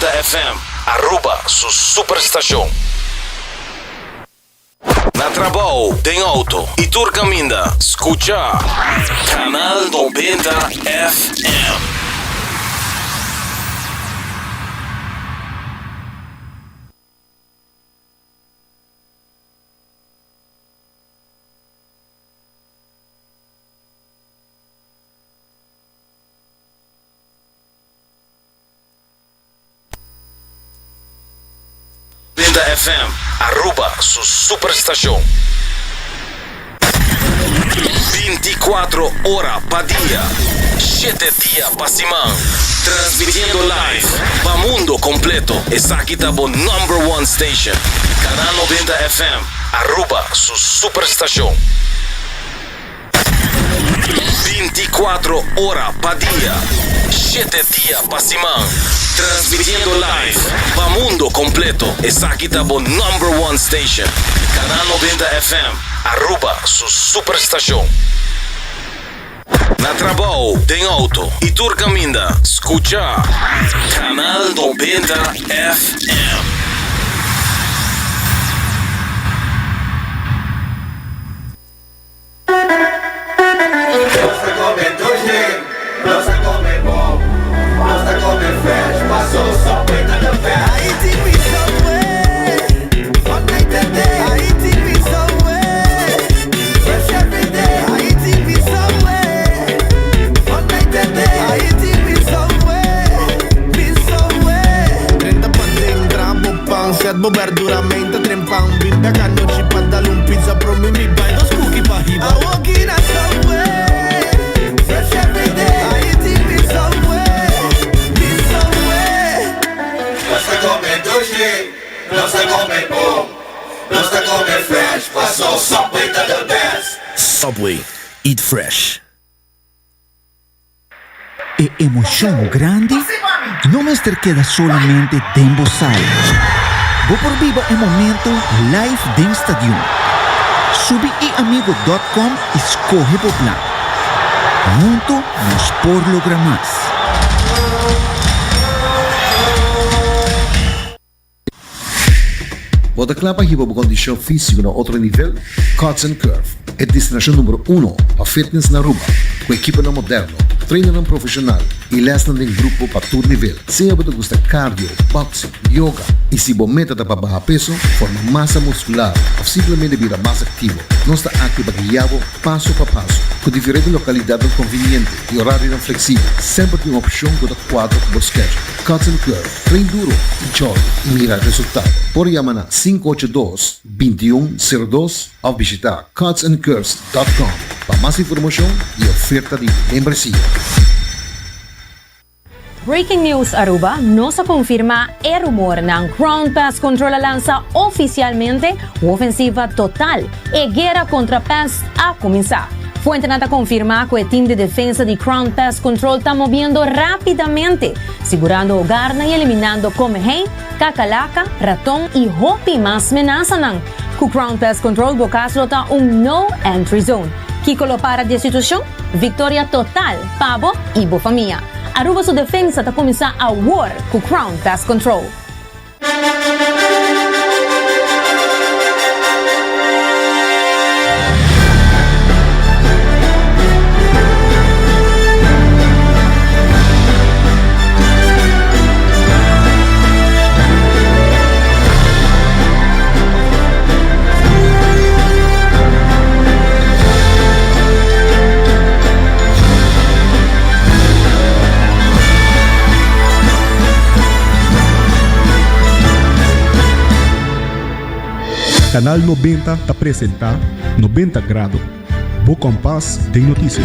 FM, Aruba, su superestação. Na trabalho, tem auto e tu caminha, escucha Canal 90 FM. FM, Aruba, su superestação. 24 horas para dia, 7 dias para semana. Transmitiendo live para mundo completo. Essa aqui tá bom #1 station. Canal 90 FM, Aruba, su superestação. 24 horas para dia, 7 dias para semana. Transmitiendo live para mundo completo. Essa aqui tá bom #1 station. Canal 90 FM, Aruba, su superestação. Na trabalho, tem auto e tu caminha, escucha Canal 90 FM. Gosta comer doce, gosta comer bom, gosta comer fresh, passou só peita no pé. Aí te vi somewhere, on night and day. Aí te vi somewhere, fresh every day. Aí te vi somewhere, on night and day. Aí te vi somewhere. 30 panding, grabo pan, siadbo verduramente, trempan, bimbe a noche, padale un pizza, pro mi buy dos cookie pa' hiba. I walk in a somewhere, fresh every day. Aí te vi somewhere. Gosta comer doce, gosta comer bom, gosta comer fresh, passou só peita the best. Subway, eat fresh. E emoção grande não me queda solamente dentro sala. Vou por viva o momento live dentro estádio. Subi e amigo.com escorre por plan. Junto nos por lograr mais. Bota clapa hiba por condição física no outro nível, Cuts and Curve é destinação número 1 para fitness na Aruba, com equipa no moderno, treino profissional e lesson em grupo para todo nível. Se você gosta de cardio, boxing, yoga e se você meta para baixar peso, formar massa muscular ou simplesmente virar mais ativo, nós está aqui para guiá-lo passo a passo, com diferentes localidades convenientes e horários flexíveis. Sempre tem uma opção que dá quadro para o schedule. Cuts and Curve, treino duro, enjoy e mira resultado. Por chamar na 582-2102 ou visitar cutsandcurves.com para mais informação e oferta de membresía. Breaking news Aruba, no se confirma el rumor ng Ground Pest Control lanza oficialmente ofensiva total e guerra contra pest a comenzar. Fuente nata confirma que el team de defensa de Ground Pest Control está moviendo rápidamente, segurando hogar y eliminando comején, cacalaca, ratón y hopi más amenazan. Con Ground Pest Control bocaslo está un no entry zone. Kiko lo para de situación, victoria total, pavo y bofamia. Aruba su defensa está comenzando a war con Ground Pest Control. Canal 90 te apresenta 90 Grados, Bo Compás de Notícia.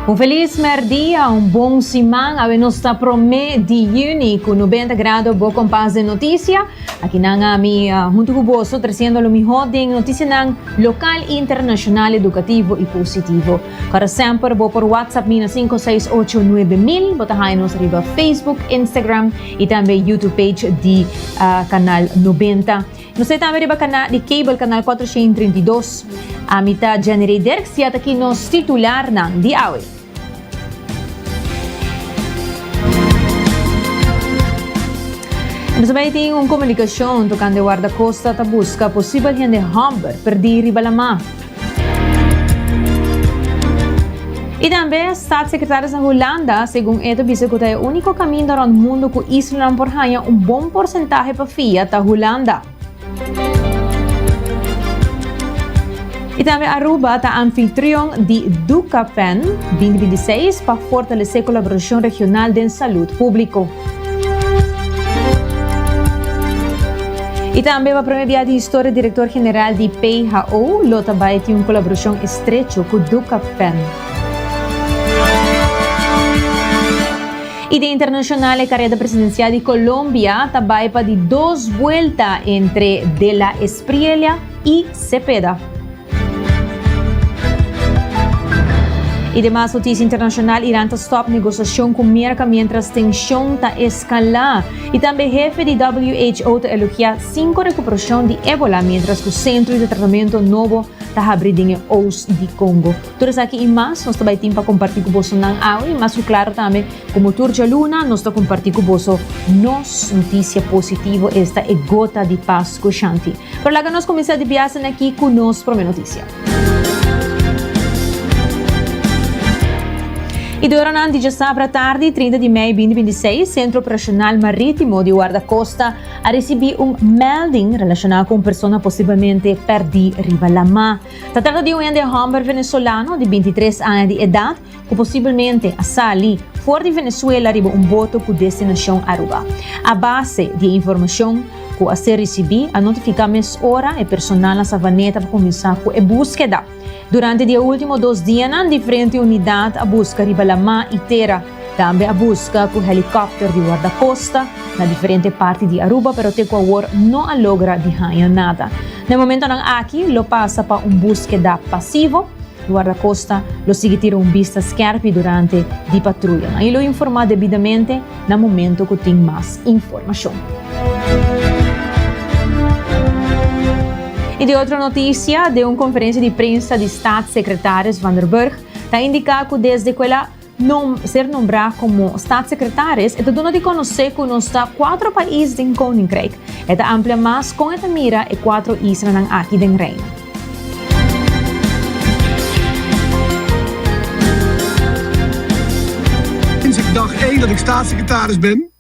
Un feliz merdia, un bom simang, abe nos ta prome di Juni con 90 grados bo kompas de noticia. Aqui na nga mi junto com boso trazendo lo mejor ding noticia ng local, internacional, educativo e positivo. Para sempre bo por WhatsApp mina 5689000, botahay nos riba Facebook, Instagram e também YouTube page di Canal 90. Nos também riba di cable Canal 432. Amita January Dirk siya aqui nos titular ng di awi. Nasabay ting un komunikasyon to kande guardacosta ta busca possibile hende hamber per di ribalama. E também staatssecretário da Holanda, segundo ito, bisa ko tayo único caminho around mundo ko isla por hanya bom porcentaje pa FIA ta Holanda. E também Aruba ta anfitrião di Ducapen 2026 para fortalecer colaboração regional de saúde público. E também para promover a história diretor-geral de PHO, Lota vai ter uma colaboração estreita com Ducapen. E de internacional, a carreira presidencial de Colômbia também para de 2 vueltas entre De La Espriella e Cepeda. E demais notícia internacional, Irã está stop negociação com América mientras tensão está escalar. E também jefe de WHO está elogiar 5 recuperação de Ebola, mientras que o centro de tratamento novo está abrindo em Os de Congo. Todos aqui e mais, nós também temos para compartilhar com você na aula, mas claro também, como Turja Luna, nós estamos compartilhar com você nos notícia positiva, esta é gota de paz com Shanti. Por lá que nós começamos a viajar aqui com nós para a notícia. E durante a sábado tarde, 30 de maio de 2026, Centro Operacional Marítimo de Guarda-Costa a receber melding relacionado com pessoa possivelmente perdida riba lama. Se trata de ende homem venezuelano de 23 anos de idade, que possivelmente a sali fora de Venezuela riba boto com destinação Aruba. A base de informação que a ser receber, a notificar mais hora e personal na savaneta para começar com a búsqueda. Durante os últimos 2 dias, diferentes unidades a busca riba lama e terra. Também a busca com helicóptero de guarda-costa na diferentes partes de Aruba, pero até agora não logra de nada. No momento não aqui, lo passa para búsqueda passivo. O guarda-costa lo sigue tira vista scarpe durante a patrulha. E lo informa devidamente no momento que tem mais informação. E de outra notícia, de uma conferência de prensa de staatssecretários Van der Burg, está indicado que desde que ela ser nombrada como staatssecretários, está dando de conhecer que nos está 4 países em Koninkrijk. Está amplia mais com esta mira e 4 islas aqui do reino. Sinds dag 1 dat ik staatssecretaris ben,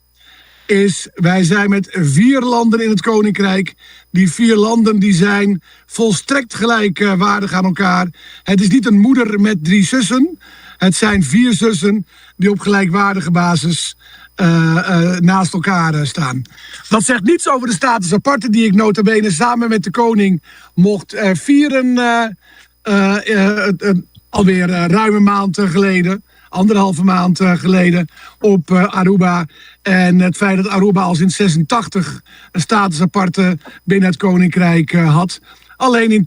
wij zijn met 4 landen in het Koninkrijk. Die 4 landen die zijn volstrekt gelijkwaardig aan elkaar. Het is niet een moeder met 3 zussen. Het zijn 4 zussen die op gelijkwaardige basis naast elkaar staan. Dat zegt niets over de status aparte die ik nota bene samen met de koning mocht vieren. Alweer ruim een maand geleden. 1,5 maand geleden op Aruba. En het feit dat Aruba al sinds 86 een status aparte binnen het Koninkrijk had. Alleen in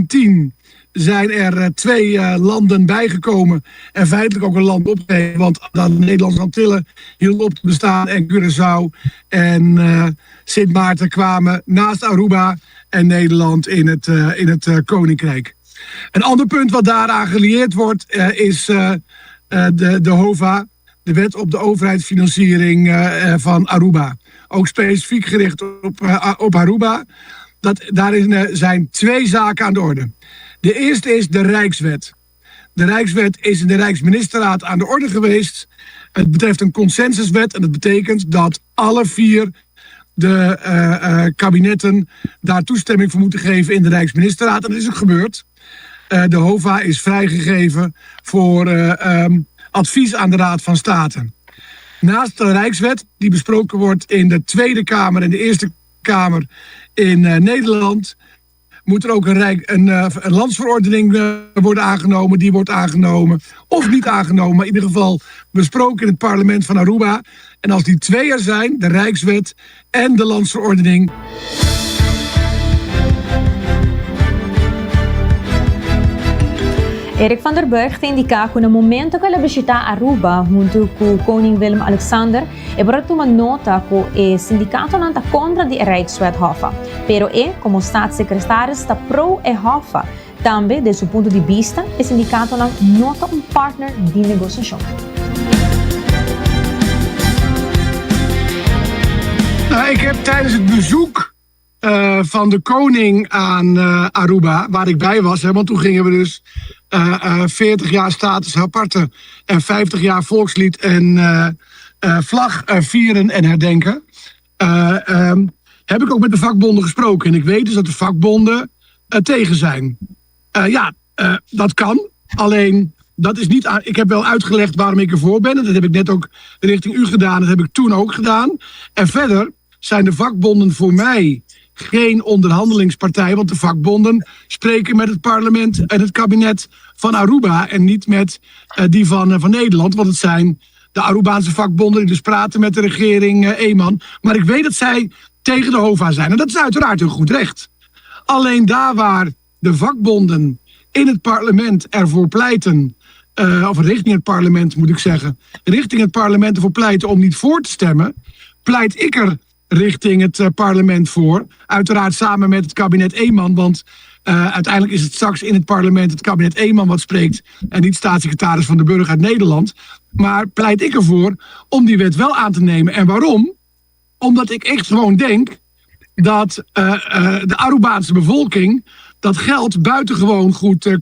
10 zijn er 2 landen bijgekomen. En feitelijk ook een land opgegeven. Want de Nederlandse Antillen hielden op te bestaan. En Curaçao en Sint Maarten kwamen naast Aruba en Nederland in het Koninkrijk. Een ander punt wat daaraan gelieerd wordt is de HOVA, de wet op de overheidsfinanciering van Aruba. Ook specifiek gericht op Aruba. Daarin zijn 2 zaken aan de orde. De eerste is de Rijkswet. De Rijkswet is in de Rijksministerraad aan de orde geweest. Het betreft een consensuswet en dat betekent dat alle 4 de kabinetten daar toestemming voor moeten geven in de Rijksministerraad. En dat is ook gebeurd. De HOVA is vrijgegeven voor advies aan de Raad van State. Naast de Rijkswet, die besproken wordt in de Tweede Kamer en de Eerste Kamer in Nederland, moet er ook een landsverordening worden aangenomen. Die wordt aangenomen of niet aangenomen, maar in ieder geval besproken in het parlement van Aruba. En als die twee er zijn, de Rijkswet en de landsverordening... Erik van der Burg te indica que no momento que la visita a Aruba junto com koning Willem-Alexander e portato uma nota que o sindicato não está contra de Rijkswet Hofa, pero como staatssecretaris está pro e Hofa. Também, de seu ponto de vista, o sindicato não nota partner de negociação. Ik heb tijdens het bezoek van de koning aan Aruba, waar ik bij was, want toen gingen we dus 40 jaar status aparte en 50 jaar volkslied en vlag vieren en herdenken. Heb ik ook met de vakbonden gesproken. En ik weet dus dat de vakbonden tegen zijn. Dat kan. Alleen, dat is niet ik heb wel uitgelegd waarom ik ervoor ben. En dat heb ik net ook richting u gedaan. Dat heb ik toen ook gedaan. En verder zijn de vakbonden voor mij geen onderhandelingspartij, want de vakbonden spreken met het parlement en het kabinet van Aruba en niet met die van Nederland, want het zijn de Arubaanse vakbonden die dus praten met de regering Eman. Maar ik weet dat zij tegen de HOVA zijn en dat is uiteraard hun goed recht. Alleen daar waar de vakbonden in het parlement ervoor pleiten, of richting het parlement moet ik zeggen, richting het parlement ervoor pleiten om niet voor te stemmen, pleit ik er richting het parlement voor. Uiteraard samen met het kabinet Eman, want uiteindelijk is het straks in het parlement het kabinet Eman wat spreekt en niet staatssecretaris Van der Burg uit Nederland. Maar pleit ik ervoor om die wet wel aan te nemen. En waarom? Omdat ik echt gewoon denk dat de Arubaanse bevolking dat geld buitengewoon goed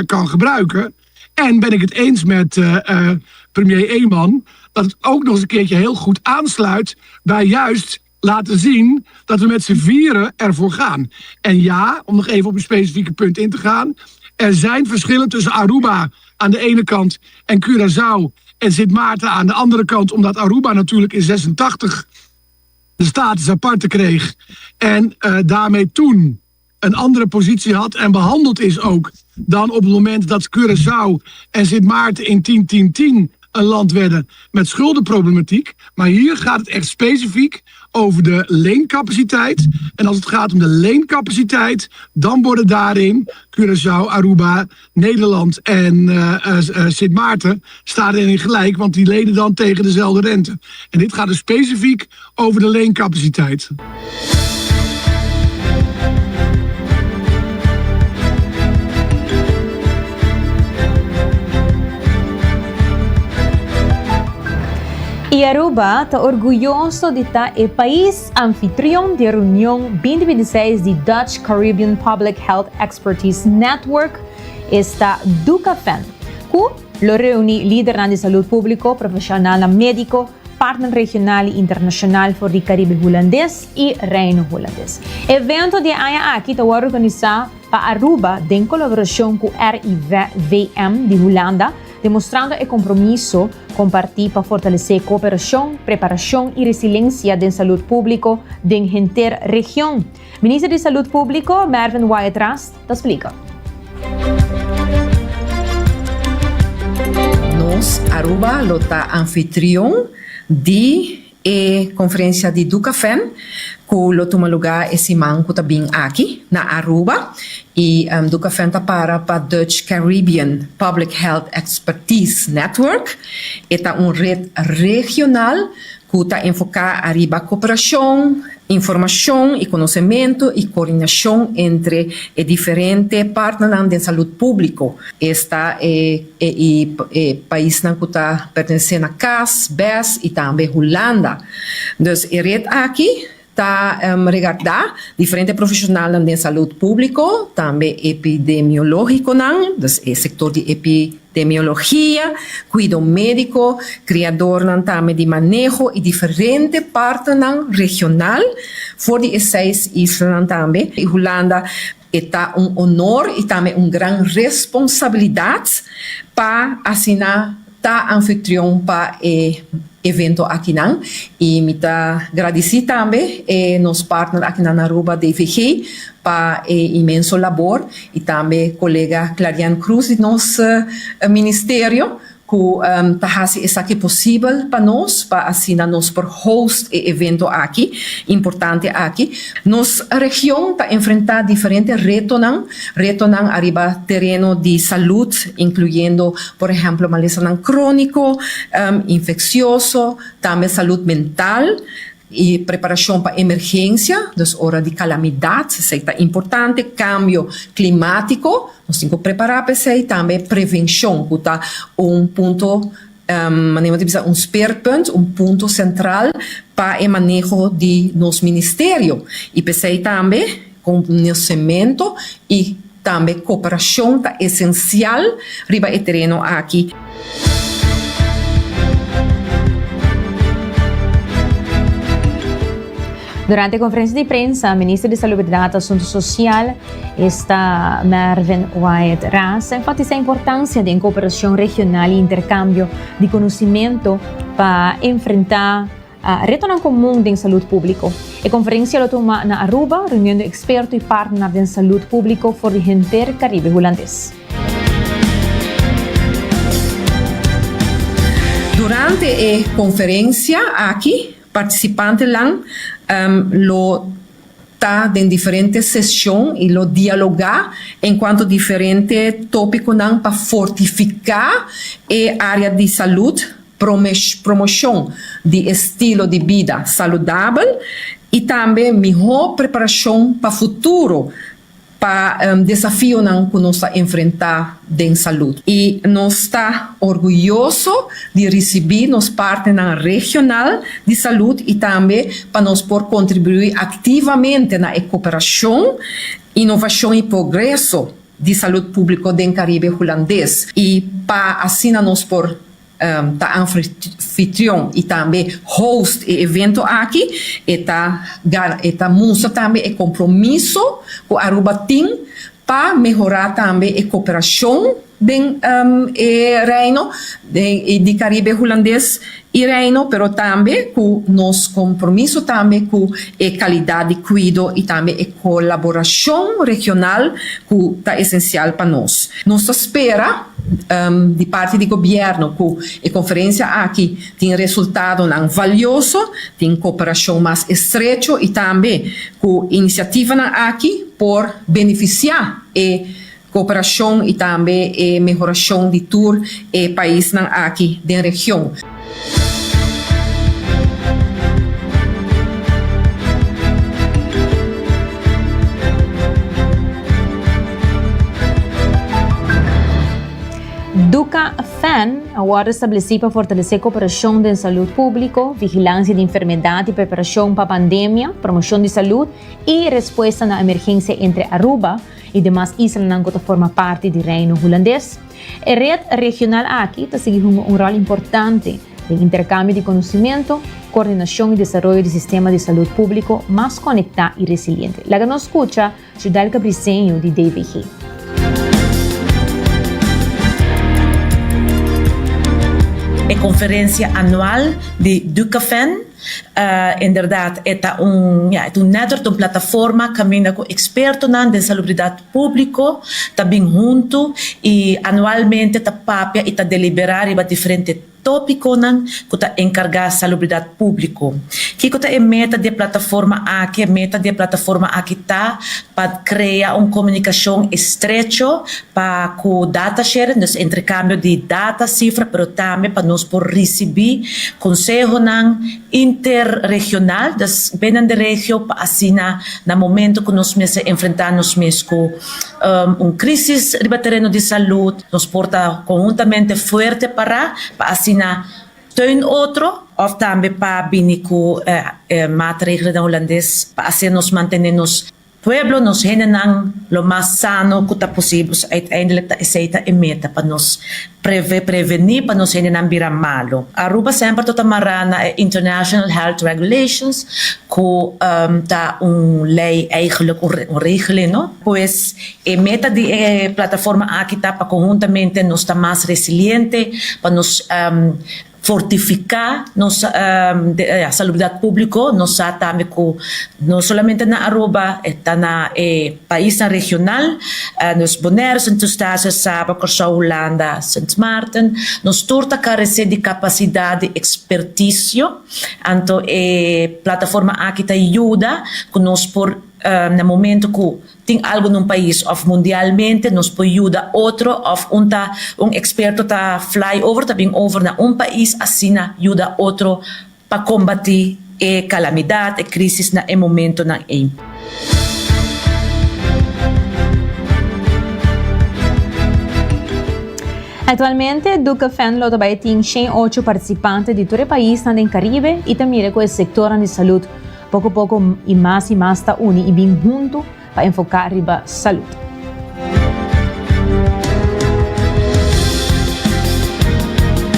kan gebruiken. En ben ik het eens met premier Eman dat het ook nog eens een keertje heel goed aansluit bij juist laten zien dat we met z'n vieren ervoor gaan. En ja, om nog even op een specifieke punt in te gaan, er zijn verschillen tussen Aruba aan de ene kant en Curaçao en Sint Maarten aan de andere kant, omdat Aruba natuurlijk in 86 de status aparte kreeg en daarmee toen een andere positie had en behandeld is ook dan op het moment dat Curaçao en Sint Maarten in 10-10-10 een land werden met schuldenproblematiek. Maar hier gaat het echt specifiek over de leencapaciteit. En als het gaat om de leencapaciteit, dan worden daarin Curaçao, Aruba, Nederland en Sint Maarten staan erin gelijk, want die lenen dan tegen dezelfde rente. En dit gaat dus specifiek over de leencapaciteit. E Aruba está orgulhoso de estar o país anfitrião da reunião 2026 de Dutch Caribbean Public Health Expertise Network, esta DUCAFEN, que lo reúne líderes de saúde pública, profissional médico, partner regional e internacional voor de Caribe holandês e Reino holandês. Evento de aia aqui está organizado para Aruba em colaboração com o RIVM de Holanda, demonstrando o compromisso compartir para fortalecer cooperação, preparação e resiliência da saúde pública da interregião. Ministro de Saúde Pública, Mervyn Wyatt-Rast, explica. Nós, Aruba, lota anfitrião de conferência de DUCAFEN, que lo toma lugar esse manhã que também aqui na Aruba, e DUCAFEN está para Dutch Caribbean Public Health Expertise Network, é uma rede regional que está enfocada a cooperação, informação e conhecimento e coordenação entre diferentes partners de saúde pública. Está país que está pertencendo a CAS, BES e também Holanda. Então, a rede aqui está regardar diferentes profissionais de saúde pública, também epidemiológico, do setor de epidemiologia, cuidado médico, criador também de manejo e diferentes partners regional, voor die 6 islas também. E Holanda está honor e também grande responsabilidade para assinar ta anfitrión pa evento aqui nan e mita agradeci também nos partner aqui na Aruba DVG pa imenso labor e também colega Clarian Cruz e nosso ministério que tahasi essa que possível para nós, para assim nós por host e evento aqui, importante aqui. Nos região está enfrentar diferentes retos nan arriba terreno de saúde, incluyendo, por exemplo, maleza crônico, infeccioso, também saúde mental, e preparação para emergência, das hora de calamidade, isso é importante, cambio climático, nós temos que preparar para isso, também prevenção, que está ponto, speerpunt, ponto central para o manejo de nosso ministério. E para isso também, conhecimento e também cooperação está essencial, riba o terreno aqui. Durante a conferência de prensa, a ministra de Salubridade e Assunto Social, Mervyn Wyatt-Ras, enfatiza a importância da cooperação regional e intercâmbio de conhecimento para enfrentar retos comuns em saúde pública. A conferência ela toma na Aruba, reunindo expertos e partners em saúde pública for o Intercaribe holandês. Durante a conferência aqui, participantes lá lo tá em diferentes sessões e lo dialogar enquanto diferentes tópicos para fortificar a área de saúde, promoção de estilo de vida saudável e também melhor preparação para o futuro, para desafio que nós estamos enfrentar em saúde. E nós estamos orgulhosos de receber nos partners regional de saúde e também para nós por contribuir ativamente na cooperação, inovação e progresso de saúde pública do Caribe holandês. E para assim nós por anfitrião e também host e evento aqui, mostra também o compromisso que a Aruba tem para melhorar também a cooperação do reino de Caribe holandês e reino, pero também com nosso compromisso também com a qualidade de cuidado e também a colaboração regional que está essencial para nós. Nós espera de parte do governo que a conferência aqui tem resultado valioso, tem cooperação mais estreita e também com iniciativa aqui por beneficiar a cooperação e também a melhoração de todo o país aqui da região. DUCA-FEN agora estabelecido para fortalecer a cooperação em saúde pública, vigilância de enfermidade e preparação para a pandemia, promoção de saúde e resposta na emergência entre Aruba e demais islas que forma parte do reino holandês. A rede regional aqui está seguindo um rol importante de intercâmbio de conhecimento, coordenação e desenvolvimento do sistema de saúde público mais conectado e resiliente. Lá que nos escuta, Judalca Briceño, de DVG. A conferência anual de DUCA-FEN, em verdade, é um network, uma plataforma que caminha com expertos na salubridade pública, também junto, e anualmente está papia e está deliberar em diferentes tópicos que está encarregado de salubridade pública. Que está a meta da plataforma aqui, está para criar uma comunicação estreita para o data sharing, nos intercâmbio de data, cifra, mas também para nós por receber conselho interregional, das bem da região, para assim, no momento que nós enfrentamos com crise de terreno de saúde, nos porta conjuntamente forte para assim, steun outro, ou também para vir com maatregelen holandês, para assim nos mantermos pueblo nos hinenan lo más sano que posible. Uiteindelijk is het een meta para nos prevenir, para nos hinenan vira malo. Aruba sempre tota marana international health regulations, que ta lei eigenlijk een regeling, no? Pues meta de plataforma aqui tá para conjuntamente nos está más resiliente, para nos fortificar nossa salubridade pública, nossa também não somente na Aruba, está na país na regional, nos Bonaire, Sint Eustatius, Saba, Curaçao, Holanda, Sint Maarten, nos torta carecer de capacidade de expertício, então plataforma aqui te ajuda conosco por no momento que tem algo num país ou mundialmente, nos pode ajudar outro, ou experto tá fly over, tá bem over na país, assim ajuda outro para combater calamidade, crise na momento na Actualmente, DuCafen lo também tem 108 participantes de todo o país no Caribe e também com o setor de saúde. Pouco a pouco e mais está unido e bem junto para enfocar riba saúde.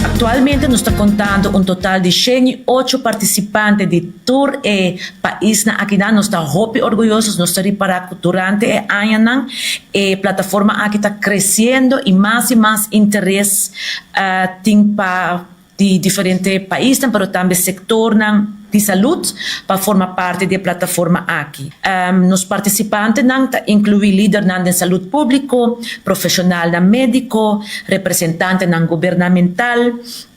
Atualmente nos está contando um total de 108 participantes de todo o país. Aqui nós estamos muito orgulhosos, nós estamos reparando durante o ano a plataforma aqui está crescendo e mais interesse tem para de diferentes países, mas também sector de saúde para formar parte da plataforma aqui. Nos participantes incluem líder de saúde pública, profissional médico, representante governamental,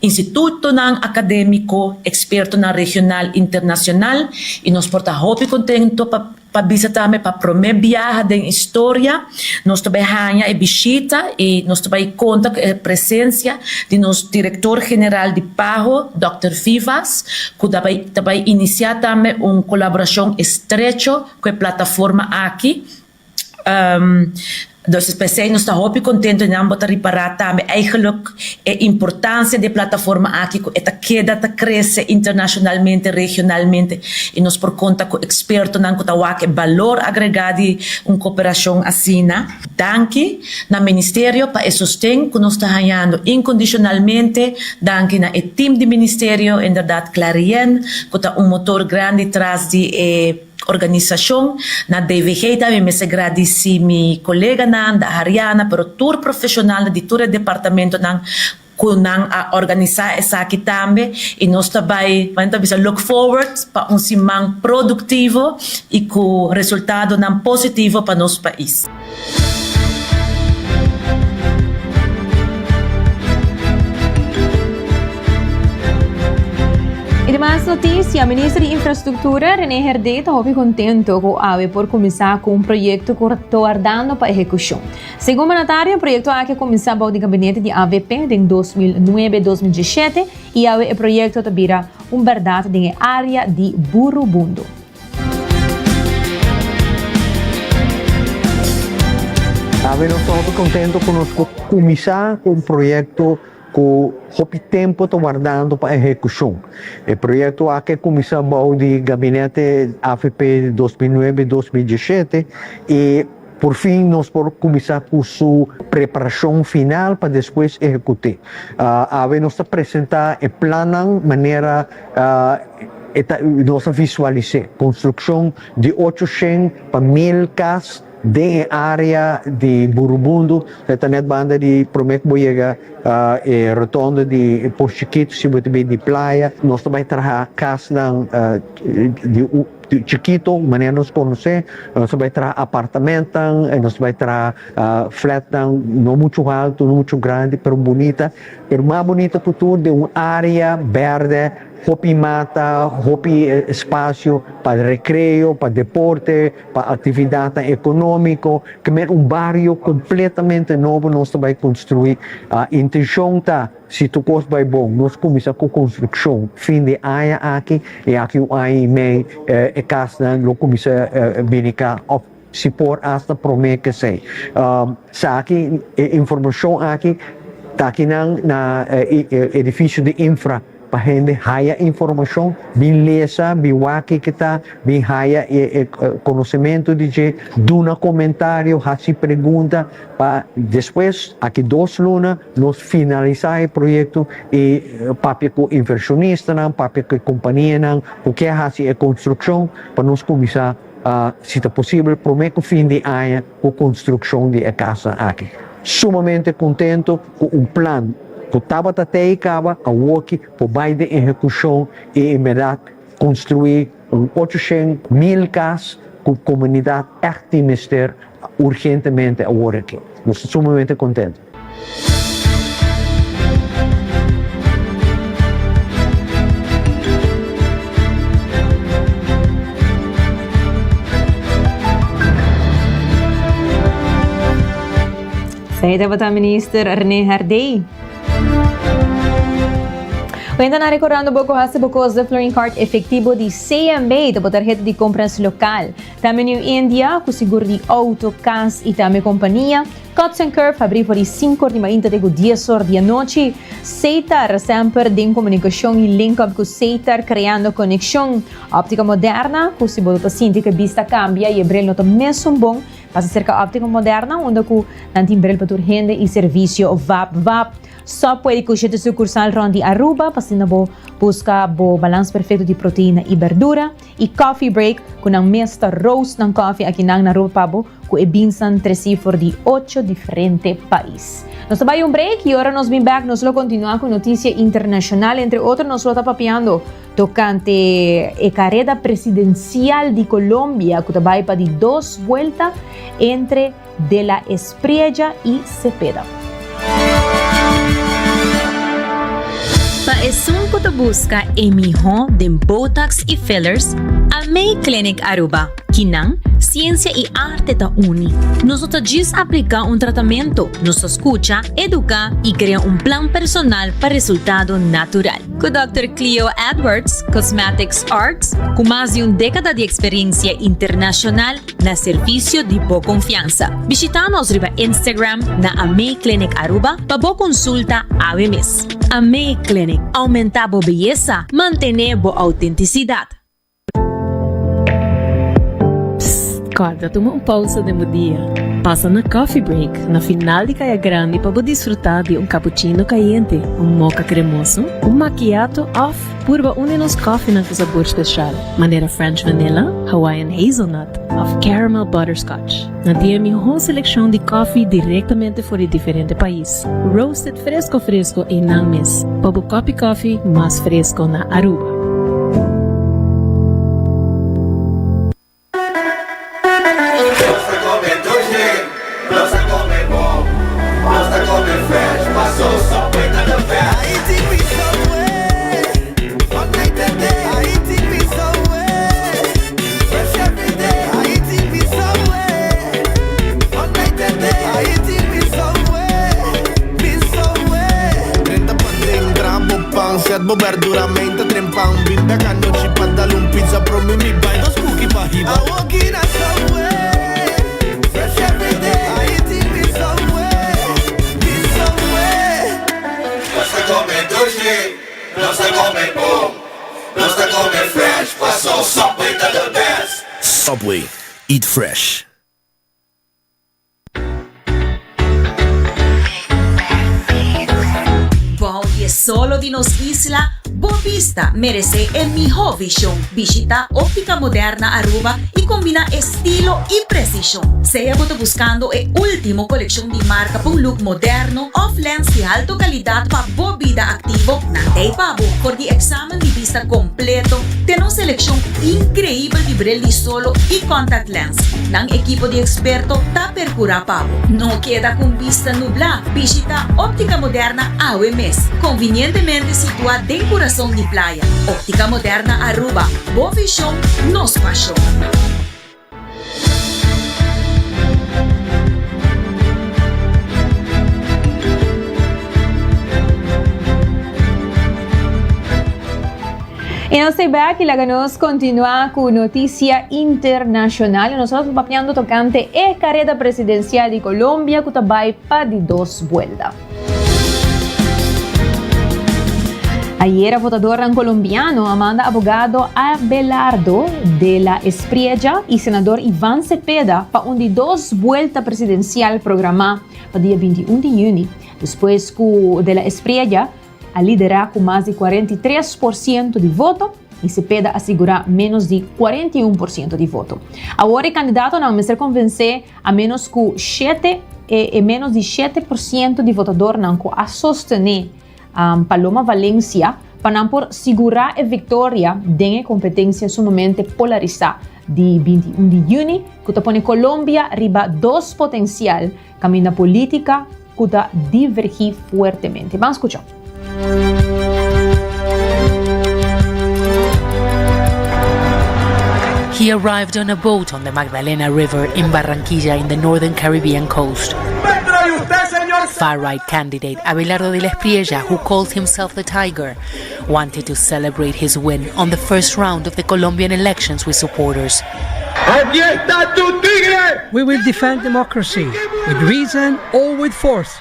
instituto acadêmico, experto regional internacional e nós estamos muito contentos para visitar, para promover viagem da história. Nós também ganhamos a visita e nós também conta com a presença de nosso diretor-geral de PAHO, Dr. Vivas, que também iniciar também uma colaboração estreita com a plataforma aqui. Dus especieel nós estamos muito contentes em ambos reparar também eigenlijk a importância da plataforma aqui que esta queda cresce internacionalmente, regionalmente e nós por conta com experto não que valor agregado de uma cooperação assim, danke na ministério para o sustento que nós estamos ganhando incondicionalmente, danke na time do ministério, em verdade Clarien, que está motor grande atrás de organização. Na DVG também me agradeci minha colega da Ariana, pero todo profissional de todo o departamento que organizar essa aqui também e nós também vamos look forward para semana produtivo e com resultado positivo para nosso país. E demais notícia, a ministra de Infraestrutura, René Herdé, está muito contente com a AVE por começar com projeto que está aguardando para execução. Segundo o mandatário, o projeto que começou no gabinete de AVP em 2009-2017 e o projeto vira verdade na área de Burubundu. AVE nós estamos muito contentes com começar com o projeto que o tempo está guardando para a execução. O projeto aqui começou no gabinete AVP de 2009-2017 e por fim nós podemos começar com sua preparação final para depois executar. A AVE nos apresentar o plano de maneira nós visualizar construção de 800 para 1.000 casas de área de Burubundu, esta net banda de Promek Boyega, rotonda de Posto Chiquito, se você de praia, nós também trabalhamos casa de Chiquito, maneira nos conhecer, nós também trabalhamos apartamento, nós também trabalhamos flat, não muito alto, não muito grande, mas bonita, mas mais bonita que tudo de uma área verde, hopi mata, hopi espaço para recreio, para deporte, para atividade econômica, que é bairro completamente novo nós também construir. A intenção está, se tu gosta vai bom, nós começamos com construção, fim de área aqui, e aqui o aí meio casa, nós começamos a brincar, se por hasta promete sei. Sa aqui informação aqui, está aqui na edifício de infra pa gente haya información, bin lesa, bin waki kita, bin haya conocimiento de que, duna comentario, hasi pregunta, pa después, aquí 2 lunas, nos finalizar el proyecto y papi ko inversionista, papi ko compañía, porque hasi construcción, para nos comenzar se é possível, prometo fim de ano, com a construção de casa aqui. Sumamente contento com um plano que estava até acaba a work por baixo de execução e imediato construir 800.000 casas com a comunidade artimister urgentemente agora aqui. Nós estamos sumamente contentos. Saya dapat Minister Rene Hardey. Ainda na recordando pouco hasta bocos de Flooring Cart efetivo de CMB da tarjeta de compras local. Também em India, com seguro de auto, casa e também companhia. Cuts and Curve abriu por 5 de manhã até 10 horas da noite. Seitar sempre tem comunicação e link up com Seitar, criando conexão. Óptica moderna, com o paciente que vista cambia e abre nota mesmo bom. Passa cerca óptica moderna, onde com nanti brel para renda e serviço VAP. Só pode cuidar de sucursal Rondi Aruba, passando bo busca bo balanço perfeito de proteína e verdura. E Coffee Break, com ang mesta roast ng coffee aqui na Aruba Pabo, com ebinsan 3 cifras de 8 diferentes países. Nós trabalhamos break e agora nós vamos back, nós lo continuamos com notícia internacional, entre outros nós lo está papiando tocante a carrera presidencial de Colombia, que trabalha para de 2 vueltas entre De la Espriella e Cepeda. Paesung ko busca emiho den Botox e fillers a May Clinic Aruba. Kinang, ciência e arte da uni. Nosotros diz aplicar tratamento, nos escucha, educa e cria plan personal para resultado natural. Com Dr. Cleo Edwards, Cosmetics Arts, com mais de 1 década de experiência internacional na serviço de boa confiança. Visita-nos riba Instagram na Amei Clinic Aruba para boa consulta ave mês. Amei Clinic, aumentar a beleza, manter a autenticidade. Acorda, toma pausa de dia. Passa na coffee break, na final de Caia Grande para desfrutar de cappuccino caliente, mocha cremoso, macchiato off, purba uninos coffee na sabor especial. Maneira French vanilla, Hawaiian hazelnut, of caramel butterscotch. Na dia minha seleção de coffee diretamente fora de diferente país. Roasted fresco e não mes. Para o coffee mais fresco na Aruba. Bo verduramente trempang binda kanochi padalong pizza pro me buy those cookie pa hiba. I walk in a subway, fresh every day. I eat me somewhere. Gosta comer doce, gosta comer bom, gosta comer fresh. Passou Subway tá the best. Subway, eat fresh. Solo di nos isla, Bovista merece el mejor visión. Visita Óptica Moderna Aruba y combina estilo y precisión. Sea buscando el último colección de marca por un look moderno, off-lens de alta calidad para vida activo. Nantay Pabo, por el examen de vista completo, tenemos selección increíble de Brelli solo y contact lens. Nang equipo de experto ta percura Pabo. No queda con vista nubla. Visita Óptica Moderna AWMS, convenientemente situada en corazón de playa. Óptica Moderna Aruba, boa visión, nos pasión. E nós back e nos continua com notícia internacional. Nós estamos papiando tocante a carrera presidencial de Colômbia que vai para de 2 vueltas. Ayer, votador colombiano Amanda Abogado Abelardo de la Espriella y senador Iván Cepeda para un de dos vueltas presidencial programada para el día 21 de junio. Después de la Espriella a liderar con más de 43% de voto y Cepeda asegura menos de 41% de voto. Ahora el candidato no me convence a menos de 7% de votador a sostener Paloma Valencia para por asegurar a vitória de a competência sumamente polarizada de 21 de junho, que pone Colômbia riba dos potencial caminho política que divergir fuertemente. Vamos a escuchar. He arrived on a boat on the Magdalena River in Barranquilla in the northern Caribbean coast. Far-right candidate Abelardo de la Espriella, who calls himself the Tiger, wanted to celebrate his win on the first round of the Colombian elections with supporters. We will defend democracy with reason or with force.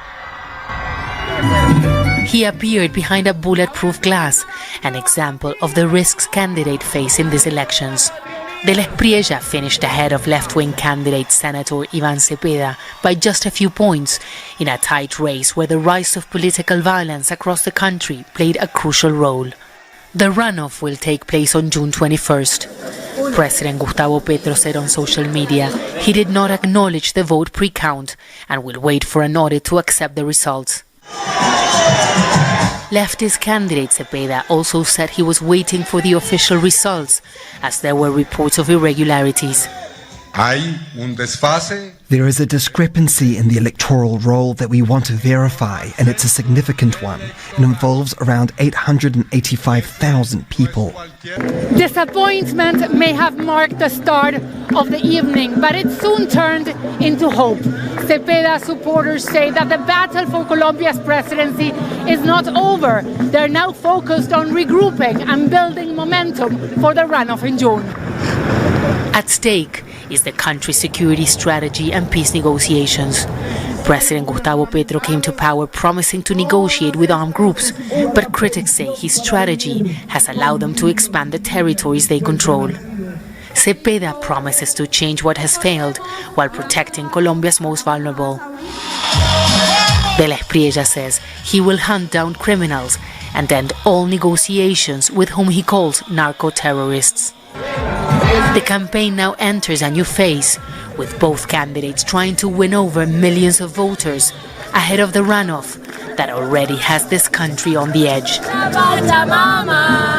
He appeared behind a bulletproof glass, an example of the risks candidates face in these elections. De la Espriella finished ahead of left-wing candidate Senator Iván Cepeda by just a few points in a tight race where the rise of political violence across the country played a crucial role. The runoff will take place on June 21st. President Gustavo Petro said on social media he did not acknowledge the vote pre-count and will wait for an audit to accept the results. Leftist candidate Cepeda also said he was waiting for the official results, as there were reports of irregularities. There is a discrepancy in the electoral roll that we want to verify, and it's a significant one. It involves around 885,000 people. Disappointment may have marked the start of the evening, but it soon turned into hope. Cepeda supporters say that the battle for Colombia's presidency is not over. They're now focused on regrouping and building momentum for the runoff in June. At stake is the country's security strategy and peace negotiations. President Gustavo Petro came to power promising to negotiate with armed groups, but critics say his strategy has allowed them to expand the territories they control. Cepeda promises to change what has failed while protecting Colombia's most vulnerable. De la Espriella says he will hunt down criminals and end all negotiations with whom he calls narco-terrorists. The campaign now enters a new phase, with both candidates trying to win over millions of voters ahead of the runoff that already has this country on the edge.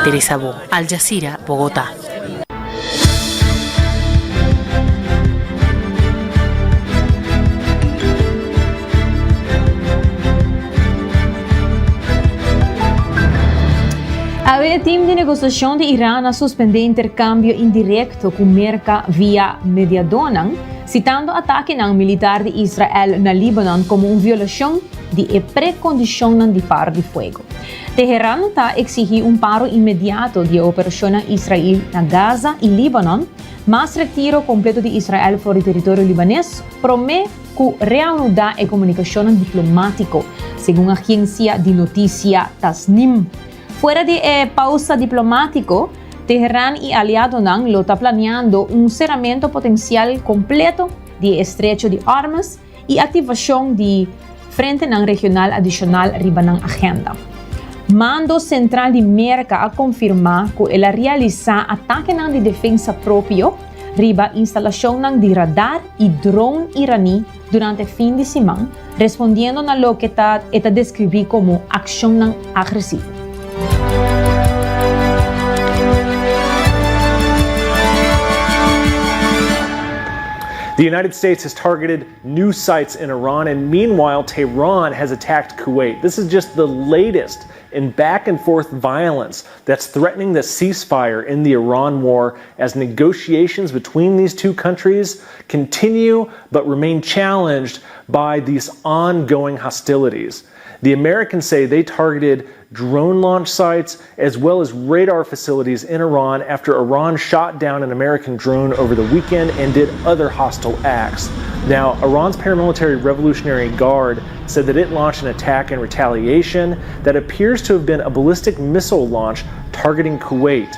Teresa Bo, Al Jazeera, Bogotá. El team de negociación de Irán ha suspendido intercambio indirecto con Merca vía mediadonan, citando ataque militar de Israel en Líbano como una violación de precondición de par de fuego. Teherán está exigiendo un paro inmediato de operaciones Israel en Gaza y Líbano, más retiro completo de Israel fuera del territorio libanés, promete reanudar la comunicación diplomática, según la agencia de noticias Tasnim. Fuera de pausa diplomático, Teherán y aliados lo están planeando un cerramiento potencial completo de estrecho de armas y activación de frente regional adicional riba en agenda. Mando Central de Merca ha confirmado que él realiza ataque de defensa propio riba instalación de radar y drone iraní durante fin de semana, respondiendo a lo que está descrito como acción agresiva. The United States has targeted new sites in Iran, and meanwhile, Tehran has attacked Kuwait. This is just the latest in back-and-forth violence that's threatening the ceasefire in the Iran war as negotiations between these two countries continue but remain challenged by these ongoing hostilities. The Americans say they targeted drone launch sites as well as radar facilities in Iran after Iran shot down an American drone over the weekend and did other hostile acts. Now, Iran's paramilitary Revolutionary Guard said that it launched an attack in retaliation that appears to have been a ballistic missile launch targeting Kuwait.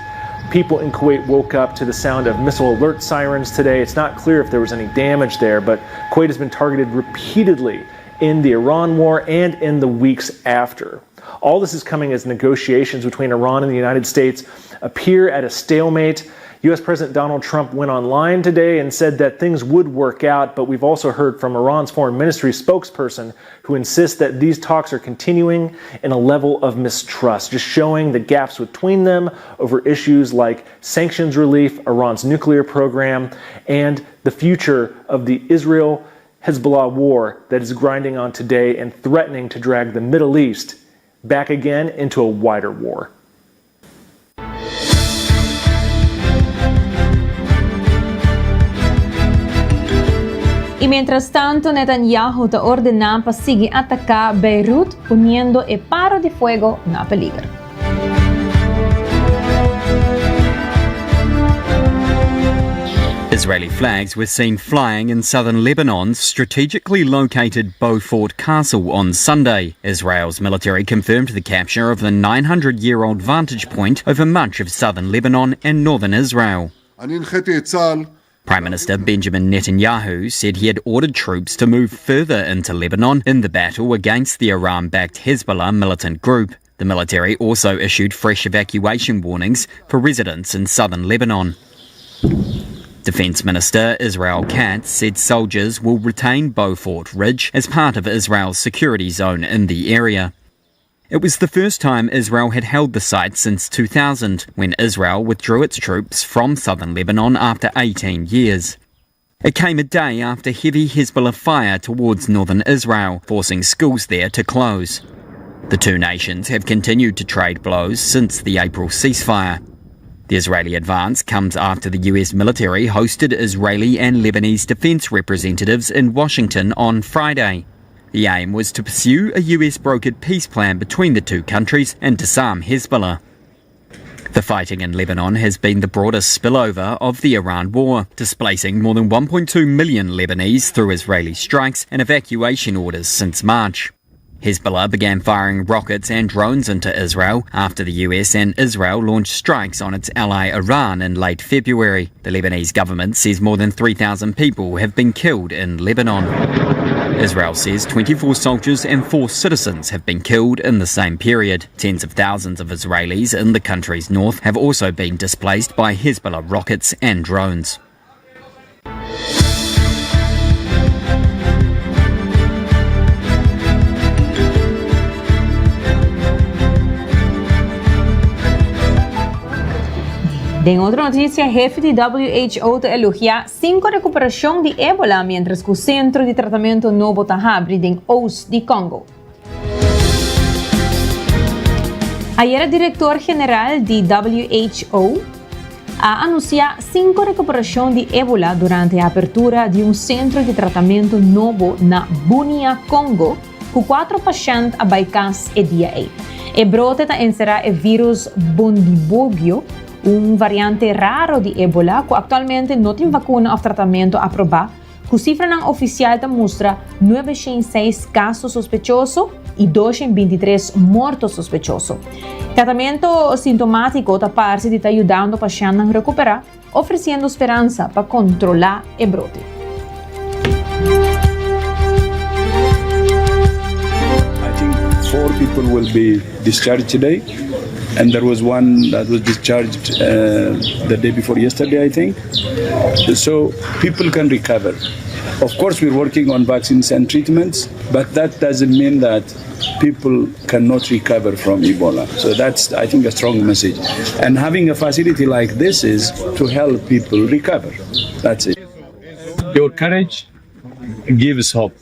People in Kuwait woke up to the sound of missile alert sirens today. It's not clear if there was any damage there, but Kuwait has been targeted repeatedly in the Iran war and in the weeks after. All this is coming as negotiations between Iran and the United States appear at a stalemate. U.S. President Donald Trump went online today and said that things would work out, but we've also heard from Iran's foreign ministry spokesperson who insists that these talks are continuing in a level of mistrust, just showing the gaps between them over issues like sanctions relief, Iran's nuclear program, and the future of the Israel-Hezbollah war that is grinding on today and threatening to drag the Middle East back again into a wider war. Y mientras tanto, Netanyahu te ordena para seguir atacar Beirut, poniendo el paro de fuego na peligro. Israeli flags were seen flying in southern Lebanon's strategically located Beaufort Castle on Sunday. Israel's military confirmed the capture of the 900-year-old vantage point over much of southern Lebanon and northern Israel. Prime Minister Benjamin Netanyahu said he had ordered troops to move further into Lebanon in the battle against the Iran-backed Hezbollah militant group. The military also issued fresh evacuation warnings for residents in southern Lebanon. Defence Minister Israel Katz said soldiers will retain Beaufort Ridge as part of Israel's security zone in the area. It was the first time Israel had held the site since 2000, when Israel withdrew its troops from southern Lebanon after 18 years. It came a day after heavy Hezbollah fire towards northern Israel, forcing schools there to close. The two nations have continued to trade blows since the April ceasefire. The Israeli advance comes after the US military hosted Israeli and Lebanese defence representatives in Washington on Friday. The aim was to pursue a US-brokered peace plan between the two countries and disarm Hezbollah. The fighting in Lebanon has been the broadest spillover of the Iran war, displacing more than 1.2 million Lebanese through Israeli strikes and evacuation orders since March. Hezbollah began firing rockets and drones into Israel after the US and Israel launched strikes on its ally Iran in late February. The Lebanese government says more than 3,000 people have been killed in Lebanon. Israel says 24 soldiers and 4 citizens have been killed in the same period. Tens of thousands of Israelis in the country's north have also been displaced by Hezbollah rockets and drones. En otra noticia, jefe de WHO te elogia 5 recuperación de ébola mientras que el centro de tratamiento novo está abrido en Oos de Congo. Ayer el director general de WHO ha anunciado 5 recuperación de ébola durante la apertura de un centro de tratamiento novo na Bunia, Congo, con 4 pacientes abacados el día 8. El brote está encerrado el virus Bundibugyo, un variante raro de ébola que actualmente no tiene vacuna o tratamiento aprobado, que cifra oficial muestra 906 casos sospechosos y 223 muertos sospechosos. Tratamiento sintomático está parte de ayudando a pacientes a recuperar, ofreciendo esperanza para controlar el brote. I think 4 people will be discharged today. And there was one that was discharged the day before yesterday, I think. So people can recover. Of course, we're working on vaccines and treatments, but that doesn't mean that people cannot recover from Ebola. So that's, I think, a strong message. And having a facility like this is to help people recover. That's it. Your courage gives hope.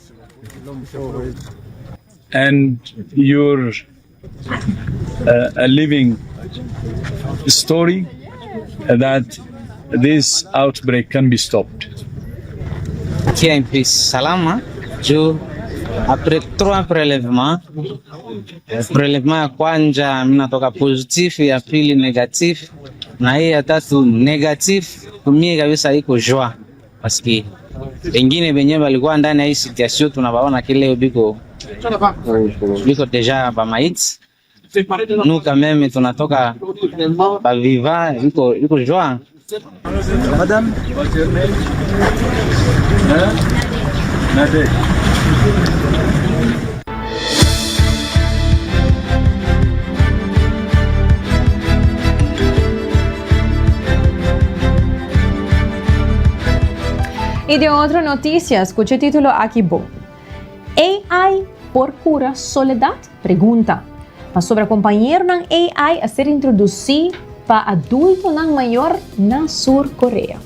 And your a living story that this outbreak can be stopped. Aqui em Pis Salama, après 3 prélèvements, prélèvement ya kwanza minatoka positif, ya pili negatif, na hii ya tatu negatif, kumie kabisa iko joie parce que Wengine wenyewe walikuwa ndani ya hii situation tunawaona kile biko deja ba maiti. Nuka meme tunatoka ba viva iko joa. Madame, what's your name? Nade. Y de otra noticia, escuche el título aquí. AI por cura soledad? Pregunta. Mas sobre compañero ng AI a ser introducido para adulto ng mayor na Sur Korea.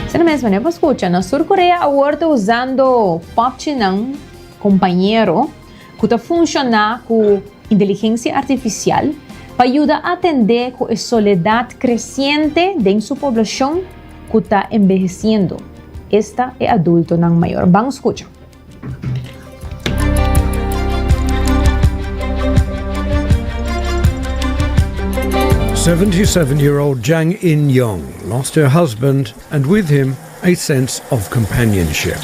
Sino mesmo, né? Escucha, na Sur Korea, agora usando PUBG ng compañero que está funcionando com inteligência artificial para ayudar a atender con la soledad creciente de su población que está envejeciendo. Esta es adulto ng mayor. Vamos a escuchar. "77-year-old Jang In-young lost her husband and with him a sense of companionship.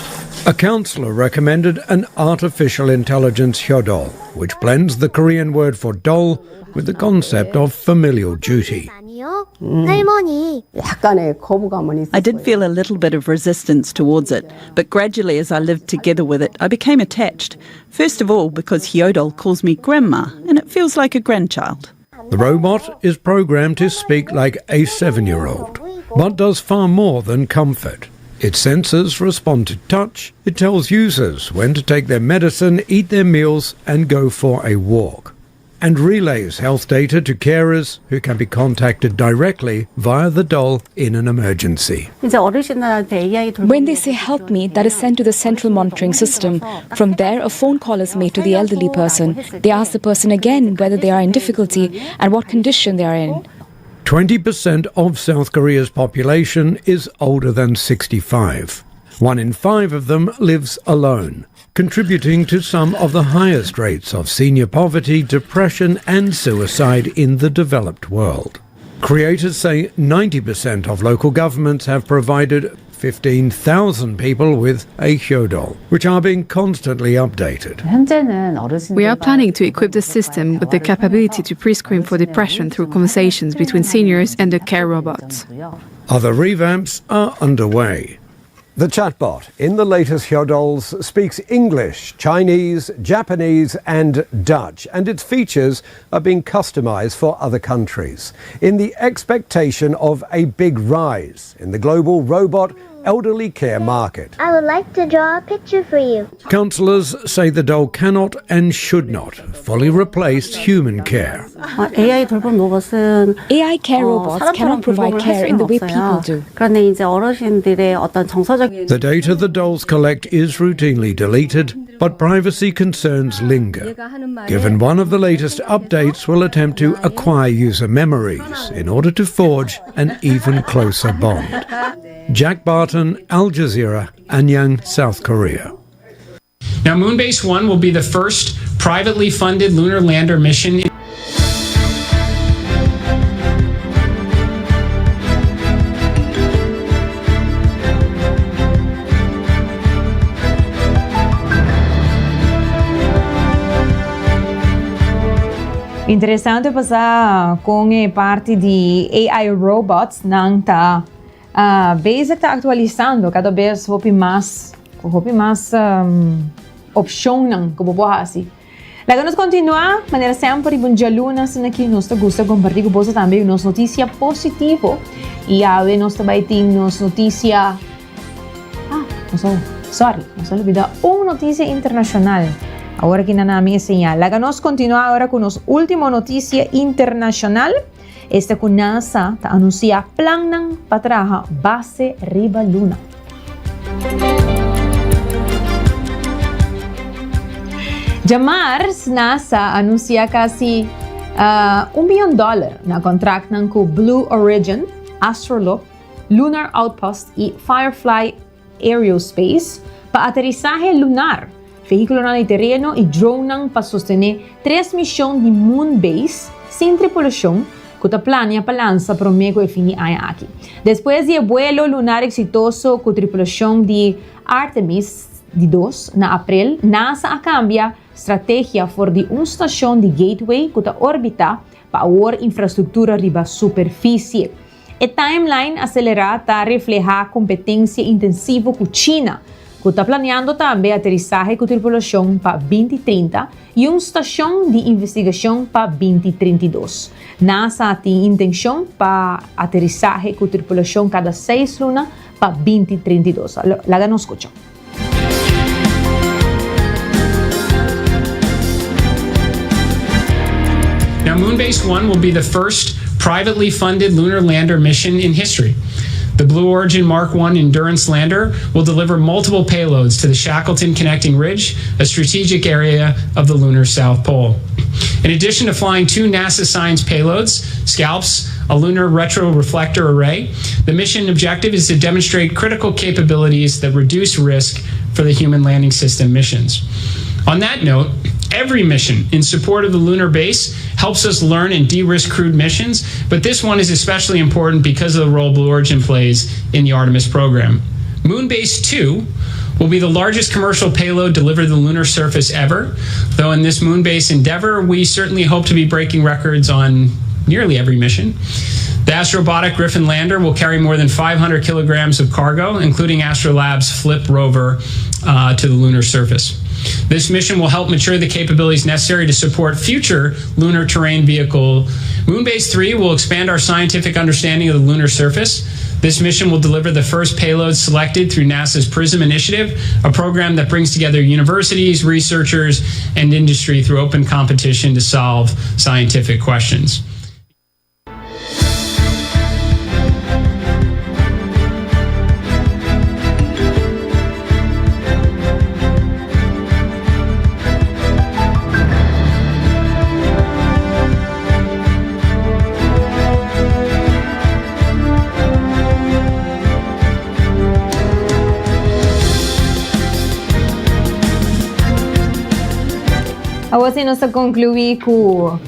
A counselor recommended an artificial intelligence hyodol, which blends the Korean word for doll with the concept of familial duty. I did feel a little bit of resistance towards it, but gradually as I lived together with it, I became attached. First of all, because Hyodol calls me grandma, and it feels like a grandchild. The robot is programmed to speak like a 7-year-old, but does far more than comfort. Its sensors respond to touch, it tells users when to take their medicine, eat their meals, and go for a walk, and relays health data to carers who can be contacted directly via the doll in an emergency. When they say help me, that is sent to the central monitoring system. From there, a phone call is made to the elderly person. They ask the person again whether they are in difficulty and what condition they are in. 20% of South Korea's population is older than 65. 1 in 5 of them lives alone, contributing to some of the highest rates of senior poverty, depression, and suicide in the developed world. Creators say 90% of local governments have provided 15,000 people with a hyodol, which are being constantly updated. We are planning to equip the system with the capability to pre-screen for depression through conversations between seniors and the care robots. Other revamps are underway. The chatbot in the latest Hyodols speaks English, Chinese, Japanese and Dutch, and its features are being customized for other countries in the expectation of a big rise in the global robot elderly care market. I would like to draw a picture for you. Counsellors say the doll cannot and should not fully replace human care. AI care robots cannot provide care in the way people do. The data the dolls collect is routinely deleted, but privacy concerns linger, given one of the latest updates will attempt to acquire user memories in order to forge an even closer bond. Jack Barton, Al Jazeera, Anyang, South Korea. Now, Moonbase 1 will be the first privately funded lunar lander mission. Interessante passar com a parte de AI robots ng ta basic ta atualizando cada vez mais opção ng kububuhasi. Laga nos continuar, maneira sempre bom dia lunas aqui nós gusta compartilhar com você também nos notícia positivo e ave nós também temos notícia não olvida uma notícia internacional. Agora que na minha señal. Laga nos continuar agora com nos última notícia internacional. Este com NASA ta anuncia plan ng patraha base riba luna. Jamars NASA anuncia kasi $1 billion na contract ng ko Blue Origin, Astroloop, Lunar Outpost e Firefly Aerospace pa aterrizaje lunar, vehículo na terreno e drone ng pasostener 3 misyon di Moon Base sem tripulação que plania para lançar promego e fini aqui. Depois de vuelo lunar exitoso com tripulação de Artemis de 2 na abril, NASA cambia estratégia for de estação de Gateway que orbita para a infraestrutura riba superfície. A timeline acelerada refleja a competência intensiva com China, que está planeando também aterrissagem com tripulação para 2030 e uma estação de investigação para 2032. NASA tem intenção para aterrissagem com tripulação cada 6 lunas para 2032. Lá nos escucham. Now, Moonbase 1 will be the first privately funded lunar lander mission in history. The Blue Origin Mark I Endurance lander will deliver multiple payloads to the Shackleton Connecting Ridge, a strategic area of the lunar South Pole. In addition to flying 2 NASA science payloads, SCALPs, a lunar retroreflector array, the mission objective is to demonstrate critical capabilities that reduce risk for the human landing system missions. On that note, every mission in support of the lunar base helps us learn and de-risk crewed missions, but this one is especially important because of the role Blue Origin plays in the Artemis program. Moonbase 2 will be the largest commercial payload delivered to the lunar surface ever, though in this Moonbase endeavor, we certainly hope to be breaking records on nearly every mission. The Astrobotic Griffin lander will carry more than 500 kilograms of cargo, including Astrolab's FLIP rover, to the lunar surface. This mission will help mature the capabilities necessary to support future lunar terrain vehicle. Moonbase 3 will expand our scientific understanding of the lunar surface. This mission will deliver the first payload selected through NASA's PRISM initiative, a program that brings together universities, researchers, and industry through open competition to solve scientific questions. Agora nós concluímos com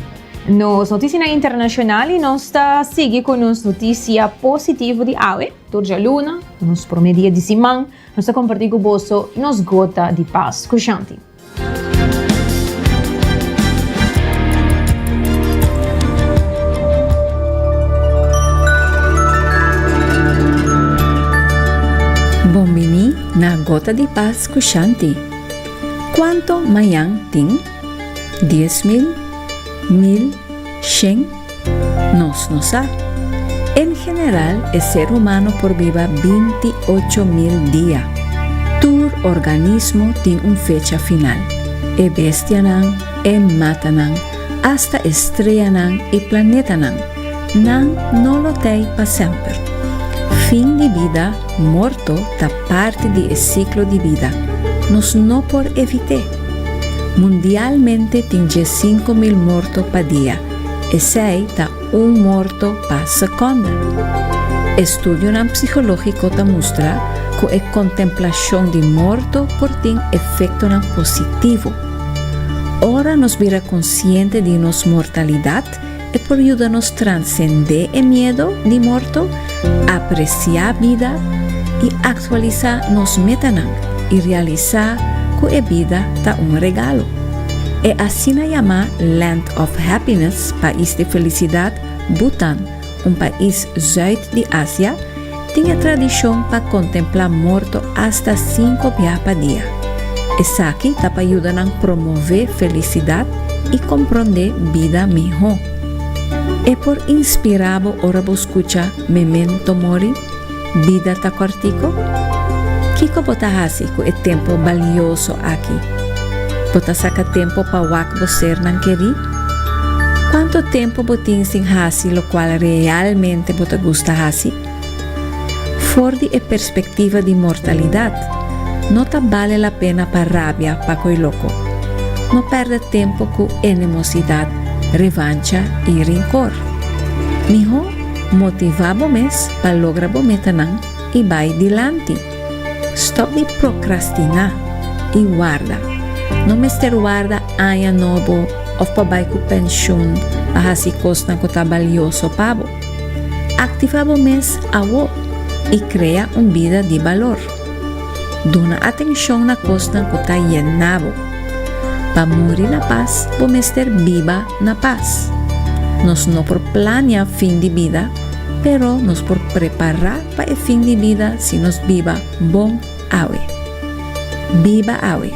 nos notícias internacionais e nós seguimos com as notícias positivas de hoje. Toda a luna, nos promedia de semana, nós compartilhamos com você nos gota de paz. Cuxante. Bombini na gota de paz Cuxante. Quanto manhã tem? 10,000, 1,000, 100, no sabe. En general, el ser humano por viva 28,000 días. Tu organismo tiene una fecha final. E bestianan, e matanan, hasta estrellanan y planetanan. No lo tem para siempre. Fin de vida, morto, da parte del ciclo de vida. Nos no por evitar. Mundialmente tem 5,000 mortos por dia, e 6 está morto por segunda. Estudio psicológico mostra que a contemplação de morto por tem efeito positivo. Ora nos vira consciente de nossa mortalidade e por ayuda-nos transcender o medo de morto, apreciar a vida e actualizar nos metas e realizar que a vida está regalo. É assim chamada Land of Happiness, país de felicidade, Bhutan, país sul de Ásia, tem a tradição para contemplar morto hasta 5 vezes por dia. Isso aqui está para ajudar a promover felicidade e compreender vida melhor. É por inspirar ora escuchar Memento Mori, vida está cortico. Kiko bota hasi com o tempo valioso aqui. Bota saca tempo para o que você não querer? Quanto tempo botin sem hasi, lo qual realmente bota gusta hasi? For de perspectiva de mortalidade, não tá vale a pena para rabia para coi louco. Não perde tempo com animosidade, revancha e rancor. Mijo, motivabo mes para lograr bo metanang e vai dilante. Stop de procrastinar e guarda. Não me guarda aia novo ou para vai com pensão Ahasi cosna kota valioso pavo. Activabo mes awo y crea un vida de valor. Dona atención na cosna kota yenabo. Pa muri na paz, po mester viva na paz. Nos no por planea fin de vida, pero nos por preparar pa el fin de vida si nos viva bon awe. Viva awe.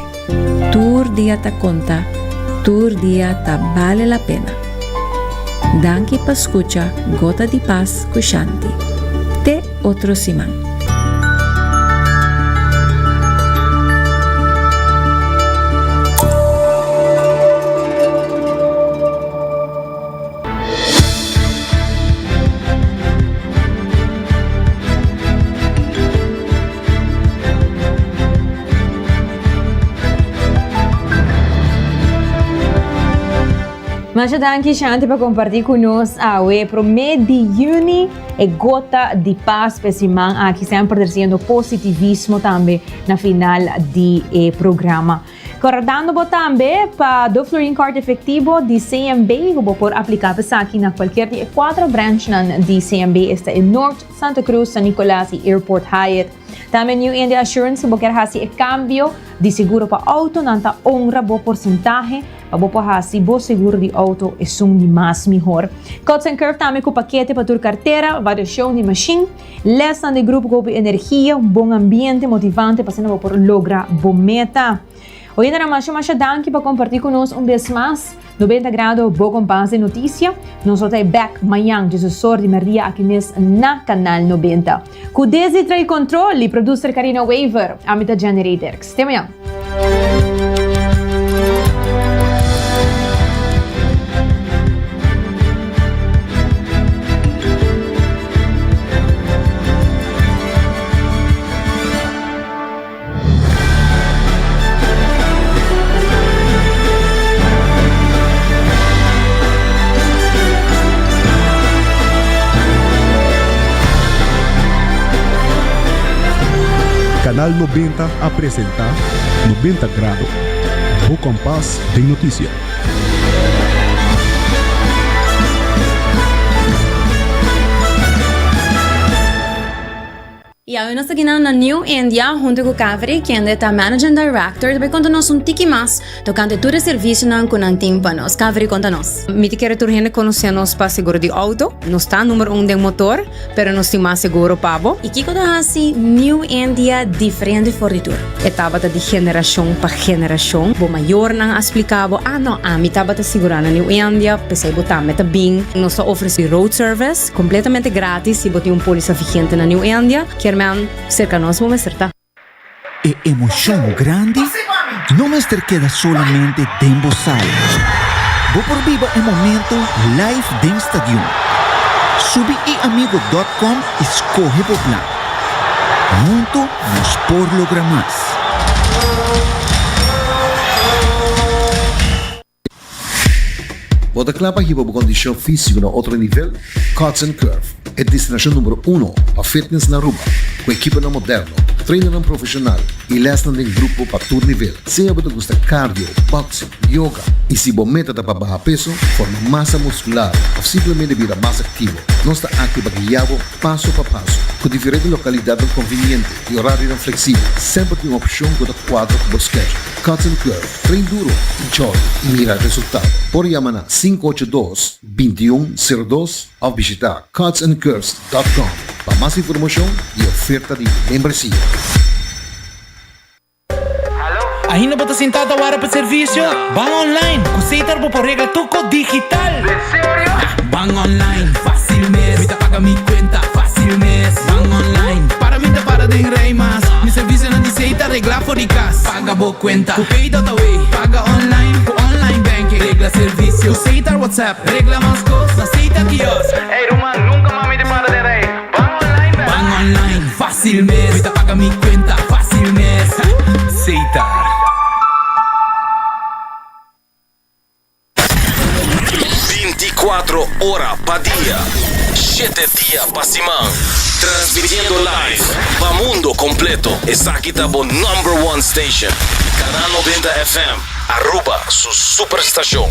Tur dia ta conta, tur dia ta vale la pena. Danke pa escucha Gota di Paz con Shanti. Te otro Simán. Muchas gracias, Shanti, por compartir con nosotros hoy. Pro mês de junho é Gota de Paz, pessimão, aqui sempre trazendo positivismo também na final do programa. Recordando também para do Florin Card efetivo de CMB, que pode aplicar para aqui na qualquer de 4 branches de CMB, está em North, Santa Cruz, San Nicolás e Airport Hyatt. Também New India Assurance, que quer fazer cambio de seguro para auto, nanta honra bo porcentaje, para bo fazer bo seguro de auto é um de mais melhor. Cuts and Curve também com paquete para tua carteira, variação de machine, lesson de grupo com energia, bom ambiente motivante para você por lograr boa meta. Hoje na mais danke para compartilhar conosco vez mais 90 graus boa compás de notícia. Nós vamos back amanhã de assessor de Maria aqui mesmo na canal 90. Com Desi trai controle, producer Karina Waver, Amita Generator. Até amanhã. Canal 90 apresenta 90 grados. O compás de notícia. E aí nós estamos aqui na New India, junto com o Kaveri, que é o Managing Director, também conta-nos tiki mais, tocando todo o serviço com o time para nós. Kaveri, conta-nos. Me te quero turhene conhecer-nos para seguro de auto, não está número 1 de motor, mas nós temos mais seguro para e que conta assim, New India diferente fornitura. Etapa de geração para geração, o maior não explicava, não, a mim estava segurando na New India, pensei botar meta bem, nós oferecemos road service, completamente grátis, se botar polícia vigente na New India, que cerca nós vamos acertar. E emoção grande não me queda solamente dentro sala. Vou por viva o momento live dentro estádio. Subi e amigo.com escorre o plan. Junto nos por lograr mais. Bota clapa aqui para a condição física no outro nível, Cuts and Curve. É a destinação número 1 para fitness na Aruba, com equipa no moderno, treino profissional e lesson em grupo para todo nível. Se você gosta de cardio, boxing, yoga e se você meta para baixar peso, formar massa muscular ou simplesmente vida mais ativo, nós estamos aqui para guiá-lo passo a passo, com diferentes localidades convenientes e horário flexível. Sempre tem uma opção com quadro para o schedule. Cuts and Curve, treino duro, enjoy e mira resultado. Por chamar na 582-2102 ou visitar cutsandcurves.com para mais informação e oferta de membresia. Ainda bota sentado agora para serviço? Van online, aceitar por regra tuco digital. Van online, fácil mes. Me paga mi cuenta, fácil mes. Van online, para mí te para de rei más. Mi serviço não aceita regla por casa. Paga boa cuenta, pay away. Paga online, com online banking. Regla serviço, aceita WhatsApp. Regla mais coisas, aceita kiosco. Ei, Roman, nunca mais me te para de rei. Van online, fácil mes. Me paga mi cuenta, fácil mes. Aceitar. 24 horas para día, 7 días para semana, transmitiendo live para mundo completo. Está aquí tabo #1 station, Canal 90 FM, Aruba, su superestación.